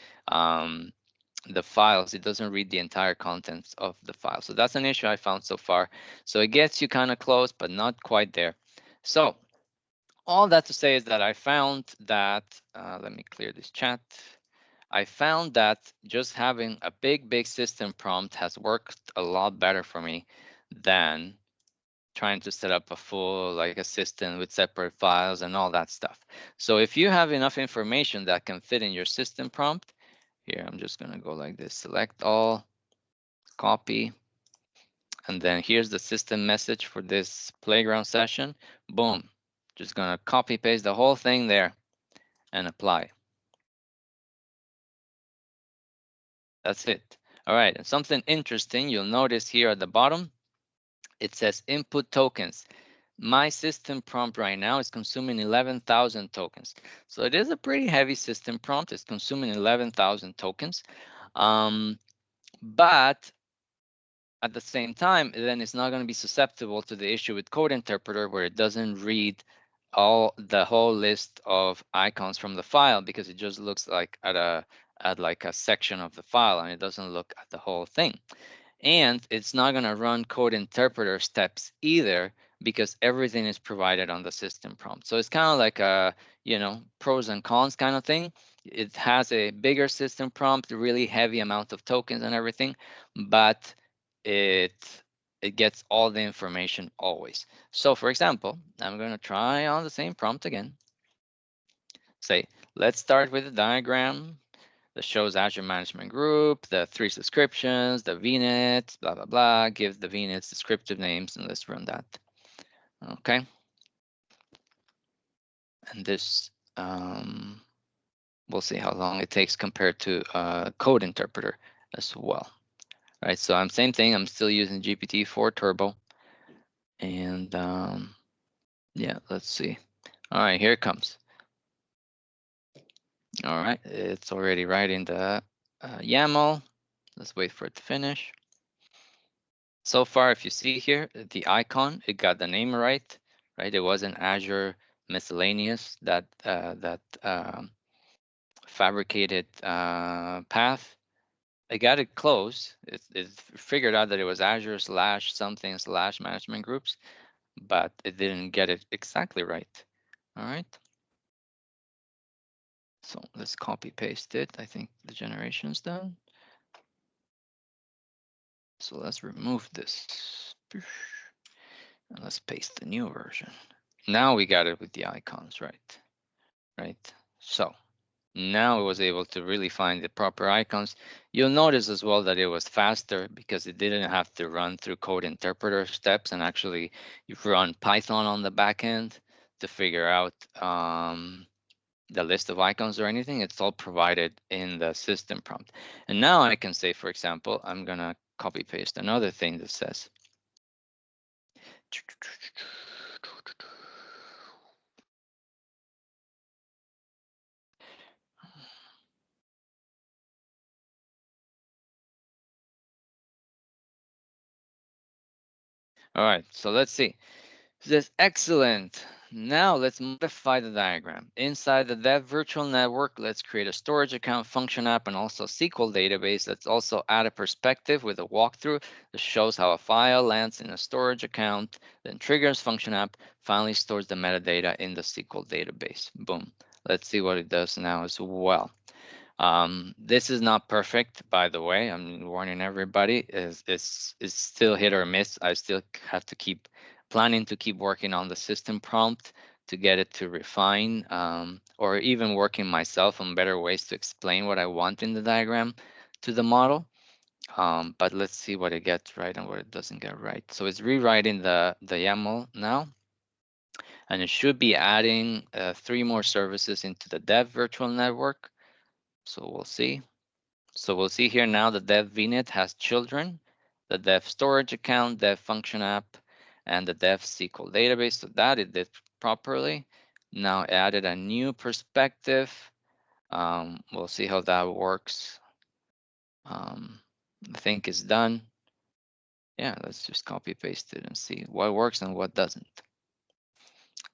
files, it doesn't read the entire contents of the file. So that's an issue I found so far. So it gets you kind of close, but not quite there. So all that to say is that I found that, let me clear this chat. I found that just having a big system prompt has worked a lot better for me than trying to set up a full like assistant with separate files and all that stuff. So if you have enough information that can fit in your system prompt, here I'm just gonna go like this, select all, copy, and then here's the system message for this playground session. Boom, just gonna copy paste the whole thing there and apply. That's it. All right, and something interesting you'll notice here at the bottom, it says input tokens. My system prompt right now is consuming 11,000 tokens. So it is a pretty heavy system prompt. It's consuming 11,000 tokens. But at the same time, then it's not going to be susceptible to the issue with code interpreter where it doesn't read the whole list of icons from the file, because it just looks like at like a section of the file and it doesn't look at the whole thing. And it's not going to run code interpreter steps either, because everything is provided on the system prompt. So it's kind of like a, pros and cons kind of thing. It has a bigger system prompt, a really heavy amount of tokens and everything, but it gets all the information always. So for example, I'm going to try on the same prompt again. Say, let's start with a diagram that shows Azure Management Group, the 3 subscriptions, the VNet, blah, blah, blah, give the VNets descriptive names, and let's run that. Okay. And this, we'll see how long it takes compared to code interpreter as well. All right, so same thing, I'm still using GPT-4 Turbo. And yeah, let's see. All right, here it comes. All right, it's already writing the YAML. Let's wait for it to finish. So far, if you see here, the icon, it got the name right? It wasn't Azure miscellaneous, that fabricated path. I got it close. It figured out that it was Azure slash something slash management groups, but it didn't get it exactly right. All right. So let's copy paste it. I think the generation's done. So let's remove this. And let's paste the new version. Now we got it with the icons, right? So now it was able to really find the proper icons. You'll notice as well that it was faster because it didn't have to run through code interpreter steps, and actually you run Python on the back end to figure out the list of icons or anything. It's all provided in the system prompt. And now I can say, for example, I'm gonna copy paste another thing that says all right, so let's see. It says, excellent. Now let's modify the diagram. Inside the dev virtual network, let's create a storage account, function app, and also SQL database. Let's also add a perspective with a walkthrough that shows how a file lands in a storage account, then triggers function app, finally stores the metadata in the SQL database. Boom. Let's see what it does now as well. This is not perfect, by the way. I'm warning everybody. It's still hit or miss. I still have to keep planning to keep working on the system prompt to get it to refine, or even working myself on better ways to explain what I want in the diagram to the model. But let's see what it gets right and what it doesn't get right. So it's rewriting the YAML now, and it should be adding 3 more services into the dev virtual network. So we'll see. So we'll see here now the dev VNet has children, the dev storage account, dev function app, and the dev SQL database. So that it did properly. Now added a new perspective. We'll see how that works. I think it's done. Yeah, let's just copy paste it and see what works and what doesn't.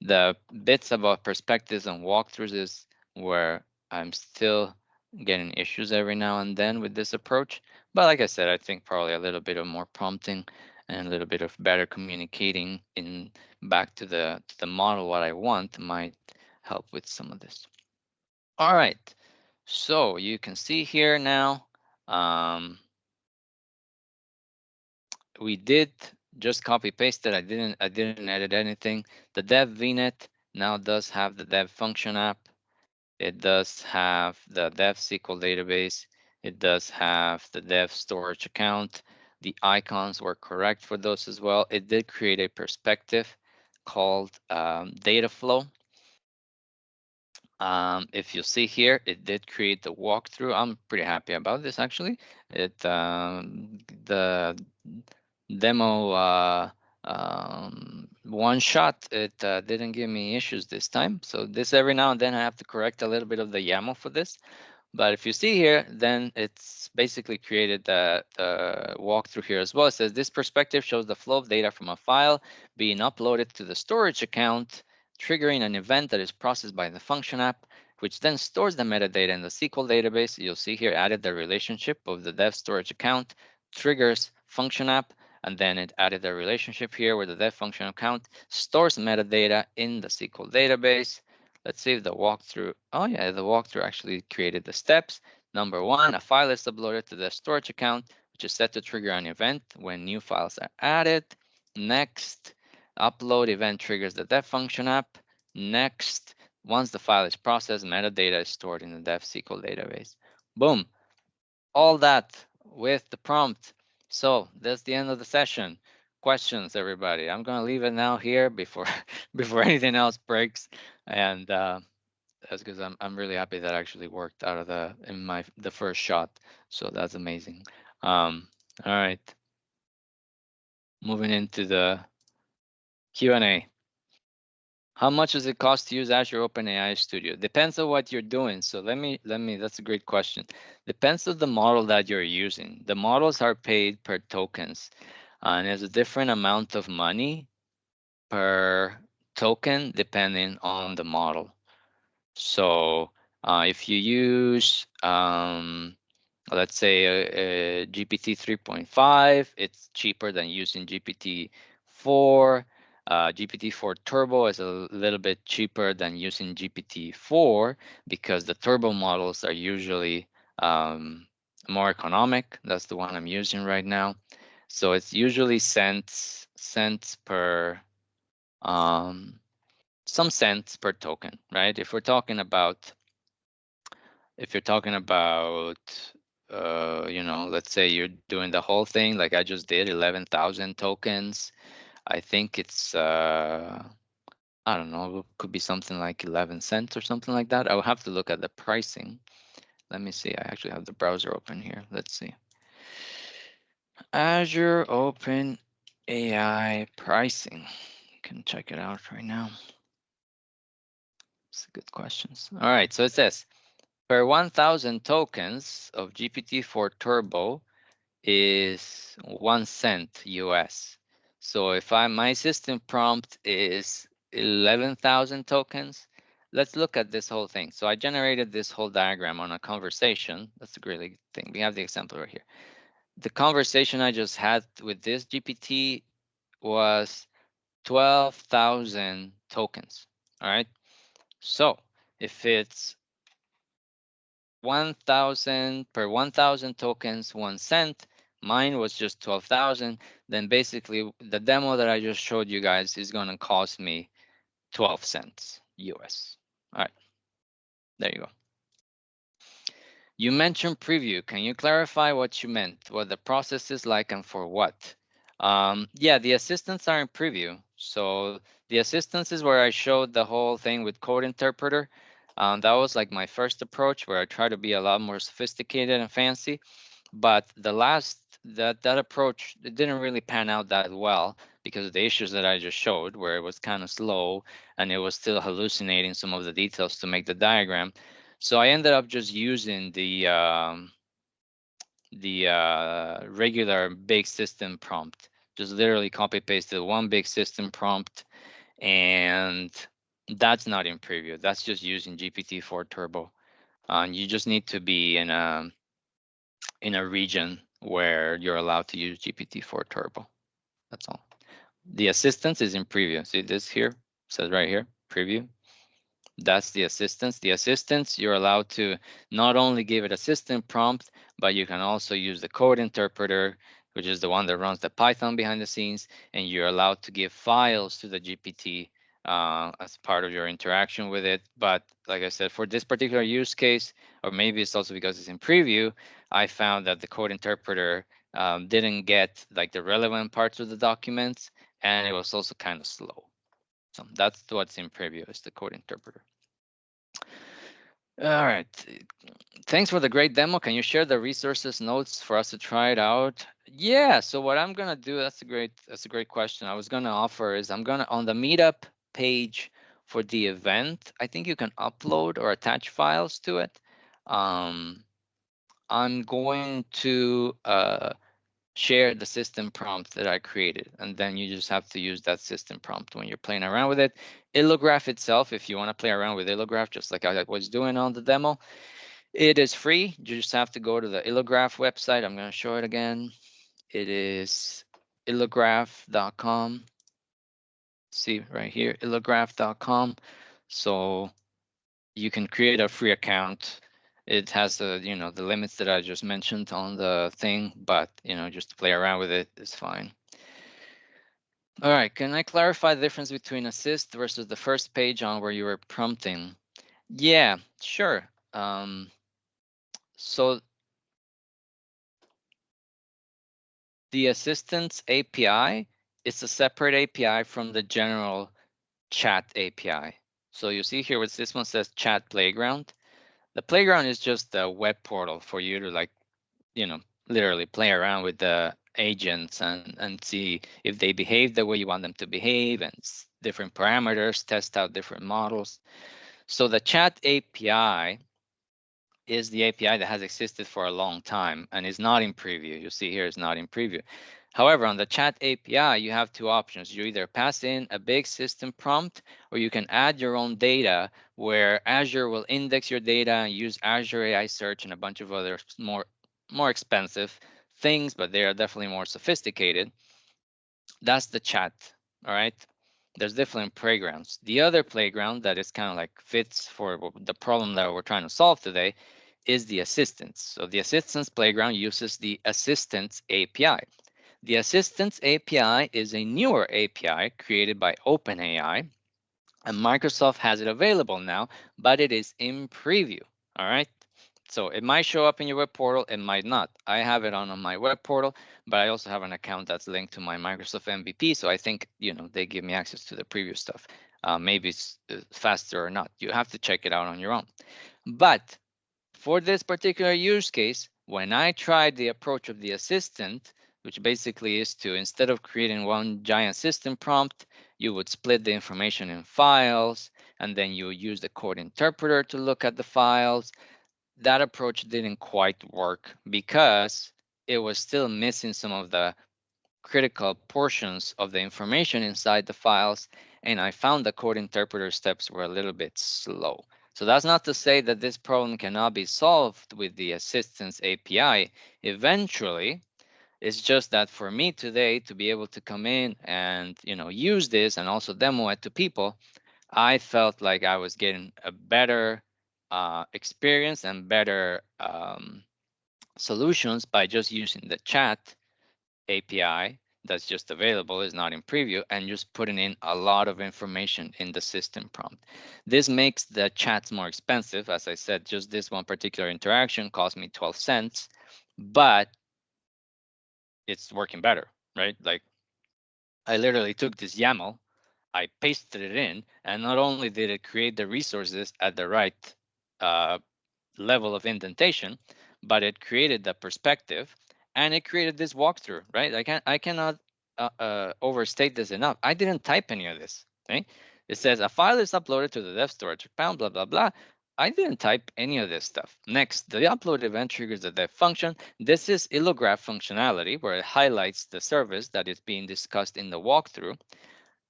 The bits about perspectives and walkthroughs is where I'm still getting issues every now and then with this approach. But like I said, I think probably a little bit of more prompting and a little bit of better communicating in back to the model what I want might help with some of this. All right. So you can see here now, we did just copy paste it. I didn't edit anything. The dev vnet now does have the dev function app. It does have the dev SQL database. It does have the dev storage account. The icons were correct for those as well. It did create a perspective called data flow. If you see here, it did create the walkthrough. I'm pretty happy about this actually. The demo one shot, it didn't give me issues this time. So this every now and then I have to correct a little bit of the YAML for this. But if you see here, then it's basically created the walkthrough here as well. It says this perspective shows the flow of data from a file being uploaded to the storage account, triggering an event that is processed by the function app, which then stores the metadata in the SQL database. You'll see here added the relationship of the dev storage account, triggers function app, and then it added the relationship here where the dev function account stores metadata in the SQL database. Let's see if the walkthrough, oh yeah, the walkthrough actually created the steps. Number one, a file is uploaded to the storage account, which is set to trigger an event when new files are added. Next, upload event triggers the dev function app. Next, once the file is processed, metadata is stored in the dev SQL database. Boom, all that with the prompt. So that's the end of the session. Questions, everybody? I'm gonna leave it now here before before anything else breaks, and that's because I'm really happy that actually worked out of the first shot. So that's amazing. All right, moving into the Q&A. How much does it cost to use Azure OpenAI Studio? Depends on what you're doing. So let me. That's a great question. Depends on the model that you're using. The models are paid per tokens, and there's a different amount of money per token depending on the model. So if you use let's say a GPT 3.5, it's cheaper than using GPT 4. GPT 4 Turbo is a little bit cheaper than using GPT 4 because the turbo models are usually more economic. That's the one I'm using right now. So it's usually cents per some cents per token, right? If you're talking about let's say you're doing the whole thing like I just did, 11,000 tokens. I think it's I don't know, it could be something like 11 cents or something like that. I'll have to look at the pricing. Let me see. I actually have the browser open here. Let's see. Azure Open AI pricing. You can check it out right now. It's good questions. All right, so it says per 1,000 tokens of GPT-4 Turbo is 1 cent US. So if my system prompt is 11,000 tokens, let's look at this whole thing. So I generated this whole diagram on a conversation. That's a great thing. We have the example right here. The conversation I just had with this GPT was 12,000 tokens. All right. So if it's 1,000 per 1,000 tokens, 1 cent. Mine was just 12,000. Then basically the demo that I just showed you guys is going to cost me 12 cents US. All right, there you go. You mentioned preview. Can you clarify what you meant? What the process is like and for what? Yeah, the assistants are in preview. So the assistants is where I showed the whole thing with code interpreter. That was like my first approach where I try to be a lot more sophisticated and fancy. But that approach, it didn't really pan out that well because of the issues that I just showed, where it was kind of slow and it was still hallucinating some of the details to make the diagram. So I ended up just using the regular big system prompt. Just literally copy pasted one big system prompt, and that's not in preview. That's just using GPT-4 Turbo. And you just need to be in a region where you're allowed to use GPT-4 Turbo. That's all. The assistance is in preview. See this here? It says right here, preview. That's the assistance. The assistance, you're allowed to not only give it a system prompt, but you can also use the code interpreter, which is the one that runs the Python behind the scenes, and you're allowed to give files to the GPT as part of your interaction with it. But like I said, for this particular use case, or maybe it's also because it's in preview, I found that the code interpreter didn't get like the relevant parts of the documents, and it was also kind of slow. So that's what's in preview, is the code interpreter. All right. Thanks for the great demo. Can you share the resources notes for us to try it out? Yeah. So what I'm gonna do, that's a great question. I was gonna offer is I'm gonna on the meetup page for the event, I think you can upload or attach files to it. I'm going to share the system prompt that I created, and then you just have to use that system prompt when you're playing around with it. Illograph itself, if you want to play around with Illograph, just like I was doing on the demo, it is free. You just have to go to the Illograph website. I'm going to show it again. It is illograph.com. See right here, illograph.com. So you can create a free account. It has the, the limits that I just mentioned on the thing, but, just to play around with it is fine. All right, can I clarify the difference between assist versus the first page on where you were prompting? Yeah, sure. So the assistance API is a separate API from the general chat API. So you see here what this one says chat playground. The playground is just a web portal for you to literally play around with the agents and see if they behave the way you want them to behave, and different parameters, test out different models. So the chat API is the API that has existed for a long time and is not in preview. You see here it's not in preview. However, on the chat API, you have two options. You either pass in a big system prompt, or you can add your own data where Azure will index your data and use Azure AI search and a bunch of other more expensive things, but they are definitely more sophisticated. That's the chat. All right. There's different playgrounds. The other playground that is kind of like fits for the problem that we're trying to solve today is the assistance. So the assistance playground uses the assistance API. The assistance API is a newer API created by OpenAI, and Microsoft has it available now, but it is in preview. All right. So it might show up in your web portal, it might not. I have it on my web portal, but I also have an account that's linked to my Microsoft MVP. So I think, they give me access to the preview stuff. Maybe it's faster or not. You have to check it out on your own. But for this particular use case, when I tried the approach of the assistant, which basically is to, instead of creating one giant system prompt, you would split the information in files, and then you would use the code interpreter to look at the files. That approach didn't quite work because it was still missing some of the critical portions of the information inside the files, and I found the code interpreter steps were a little bit slow. So that's not to say that this problem cannot be solved with the assistance API eventually. It's just that for me today to be able to come in and use this and also demo it to people, I felt like I was getting a better experience and better solutions by just using the chat API that's just available, is not in preview, and just putting in a lot of information in the system prompt. This makes the chats more expensive. As I said, just this one particular interaction cost me 12 cents, but it's working better, right? Like I literally took this YAML, I pasted it in, and not only did it create the resources at the right uh, level of indentation, but it created the perspective and it created this walkthrough, right? I cannot overstate this enough. I didn't type any of this, right? It says a file is uploaded to the dev storage account, blah, blah, blah. I didn't type any of this stuff. Next, the upload event triggers the dev function. This is illograph functionality where it highlights the service that is being discussed in the walkthrough,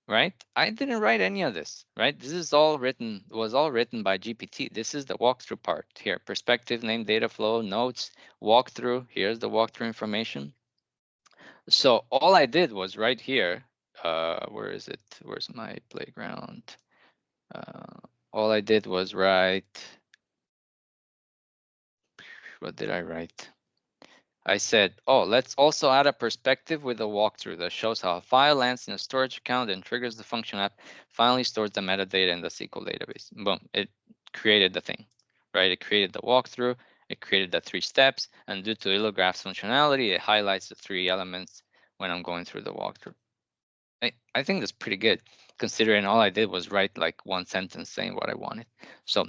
right? I didn't write any of this, right? This is was all written by GPT. This is the walkthrough part here. Perspective, name, data flow, notes, walkthrough. Here's the walkthrough information. So all I did was right here. Where is it? Where's my playground? all I did was write, what did I write? I said, oh, let's also add a perspective with a walkthrough that shows how a file lands in a storage account and triggers the function app, finally stores the metadata in the SQL database. Boom, it created the thing, right? It created the walkthrough, it created the 3 steps, and due to Illograph's functionality, it highlights the 3 elements when I'm going through the walkthrough. I think that's pretty good, considering all I did was write like 1 sentence saying what I wanted. So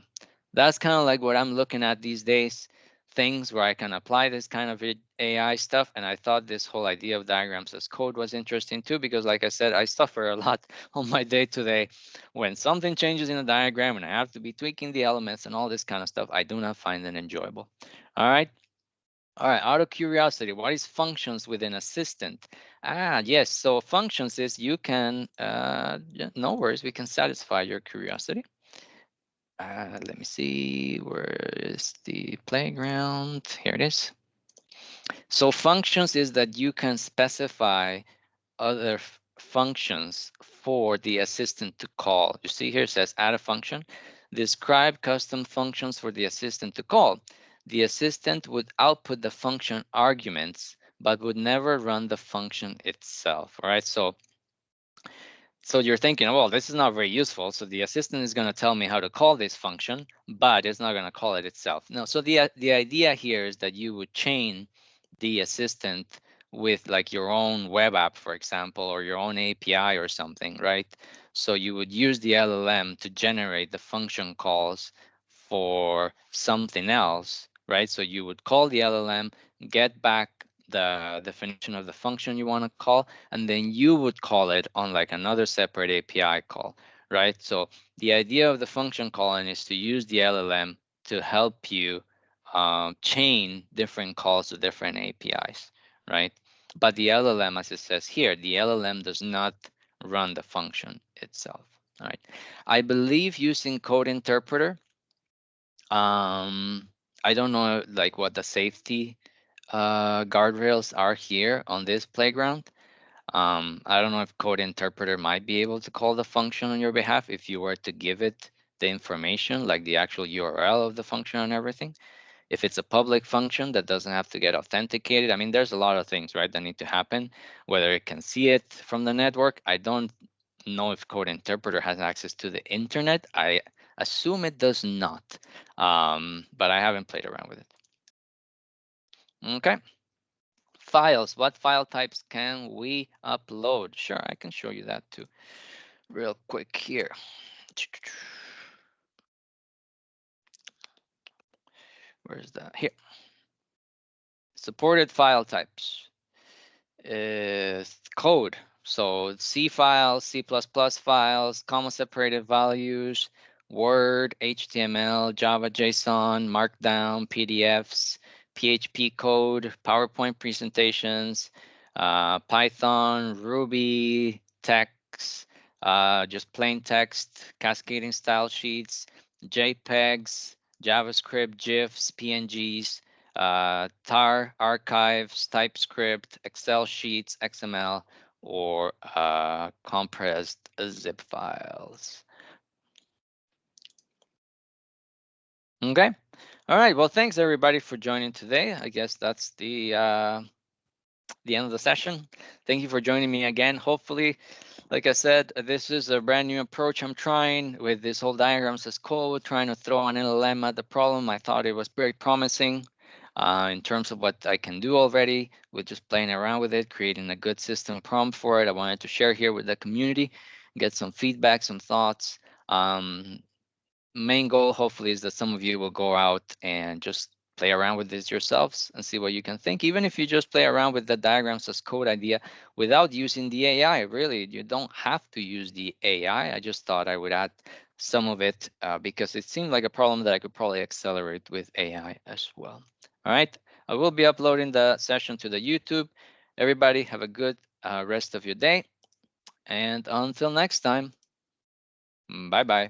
that's kind of like what I'm looking at these days, things where I can apply this kind of AI stuff. And I thought this whole idea of diagrams as code was interesting too, because like I said, I suffer a lot on my day to day when something changes in a diagram and I have to be tweaking the elements and all this kind of stuff. I do not find it enjoyable. All right. All right, out of curiosity, what is functions within Assistant? Yes, so functions is you can, no worries, we can satisfy your curiosity. Let me see, where is the playground? Here it is. So functions is that you can specify other functions for the assistant to call. You see here it says add a function, describe custom functions for the assistant to call. The assistant would output the function arguments, but would never run the function itself. All right, so you're thinking, well, this is not very useful. So the assistant is going to tell me how to call this function, but it's not going to call it itself. No, so the idea here is that you would chain the assistant with like your own web app, for example, or your own API or something, right? So you would use the LLM to generate the function calls for something else, right? So you would call the LLM, get back the definition of the function you want to call, and then you would call it on like another separate API call, right? So the idea of the function calling is to use the LLM to help you chain different calls to different APIs, right? But the LLM, as it says here, the LLM does not run the function itself, all right? I believe using code interpreter, I don't know like what the safety guardrails are here on this playground. I don't know if code interpreter might be able to call the function on your behalf if you were to give it the information, like the actual URL of the function and everything. If it's a public function that doesn't have to get authenticated, I mean, there's a lot of things, right, that need to happen, whether it can see it from the network. I don't know if code interpreter has access to the internet. I assume it does not, but I haven't played around with it. Okay. Files, what file types can we upload? Sure, I can show you that too real quick here. Where's that? Here. Supported file types is code. So C files, C++ files, comma separated values, Word, HTML, Java, JSON, Markdown, PDFs, PHP code, PowerPoint presentations, Python, Ruby, text, just plain text, cascading style sheets, JPEGs, JavaScript, GIFs, PNGs, tar archives, TypeScript, Excel sheets, XML, or compressed zip files. Okay. All right. Well, thanks everybody for joining today. I guess that's the end of the session. Thank you for joining me again. Hopefully, like I said, this is a brand new approach I'm trying with this whole diagrams as code, trying to throw an LLM at the problem. I thought it was very promising in terms of what I can do already with just playing around with it, creating a good system prompt for it. I wanted to share here with the community, get some feedback, some thoughts. Main goal hopefully is that some of you will go out and just play around with this yourselves and see what you can think, even if you just play around with the diagrams as code idea without using the AI. Really, you don't have to use the AI. I just thought I would add some of it because it seemed like a problem that I could probably accelerate with AI as well. All right, I will be uploading the session to the YouTube. Everybody have a good rest of your day, and until next time, bye bye.